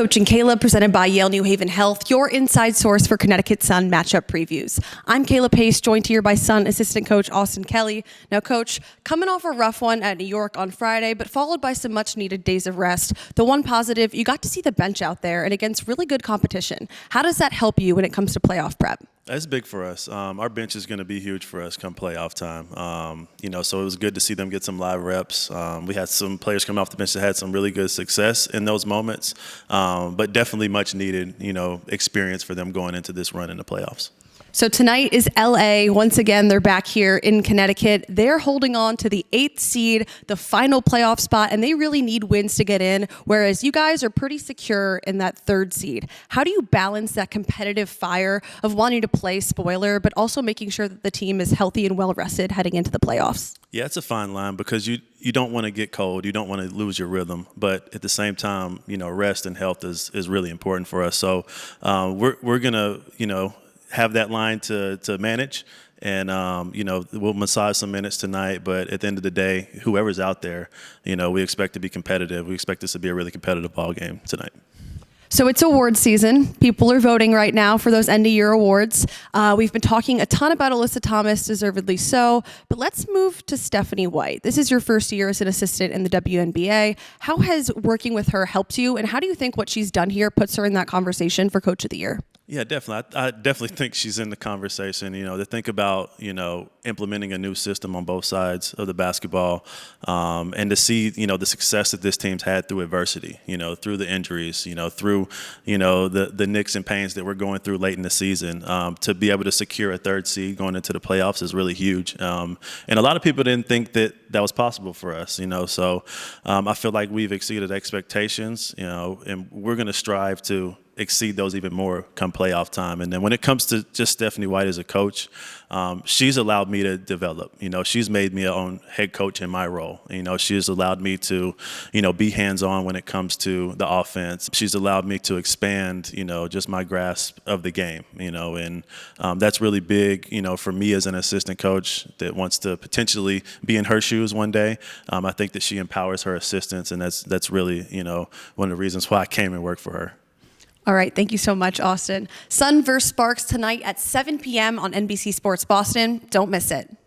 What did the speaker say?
Coach and Kayla, presented by Yale New Haven Health, your inside source for Connecticut Sun matchup previews. I'm Kayla Pace, joined here by Sun assistant coach Austin Kelly. Now, Coach, coming off a rough one at New York on Friday, but followed by some much-needed days of rest. The one positive, you got to see the bench out there and against really good competition. How does that help you when it comes to playoff prep? That's big for us. Our bench is going to be huge for us come playoff time. So it was good to see them get some live reps. We had some players coming off the bench that had some really good success in those moments, but definitely much needed, experience for them going into this run in the playoffs. So tonight is LA. Once again, they're back here in Connecticut. They're holding on to the 8th seed, the final playoff spot, and they really need wins to get in, whereas you guys are pretty secure in that 3rd seed. How do you balance that competitive fire of wanting to play spoiler, but also making sure that the team is healthy and well-rested heading into the playoffs? Yeah, it's a fine line because you don't want to get cold. You don't want to lose your rhythm. But at the same time, rest and health is really important for us. So we're going to, have that line to manage, and we'll massage some minutes tonight, but at the end of the day, whoever's out there, we expect to be competitive. We expect this to be a really competitive ball game tonight. So it's award season. People are voting right now for those end-of-year awards. We've been talking a ton about Alyssa Thomas, deservedly so, but let's move to Stephanie White. This is your first year as an assistant in the WNBA. How has working with her helped you, and how do you think what she's done here puts her in that conversation for Coach of the Year? Yeah, definitely. I definitely think she's in the conversation. To think about, implementing a new system on both sides of the basketball, and to see, the success that this team's had through adversity, through the injuries, through, the nicks and pains that we're going through late in the season, to be able to secure a 3rd seed going into the playoffs is really huge. And a lot of people didn't think that was possible for us, So I feel like we've exceeded expectations, and we're going to strive to exceed those even more come playoff time. And then when it comes to just Stephanie White as a coach, she's allowed me to develop. She's made me a own head coach in my role. She's allowed me to, be hands-on when it comes to the offense. She's allowed me to expand, just my grasp of the game, and that's really big, for me as an assistant coach that wants to potentially be in her shoes one day. I think that she empowers her assistants, and that's really, one of the reasons why I came and worked for her. All right, thank you so much, Austin. Sun vs. Sparks tonight at 7 p.m. on NBC Sports Boston. Don't miss it.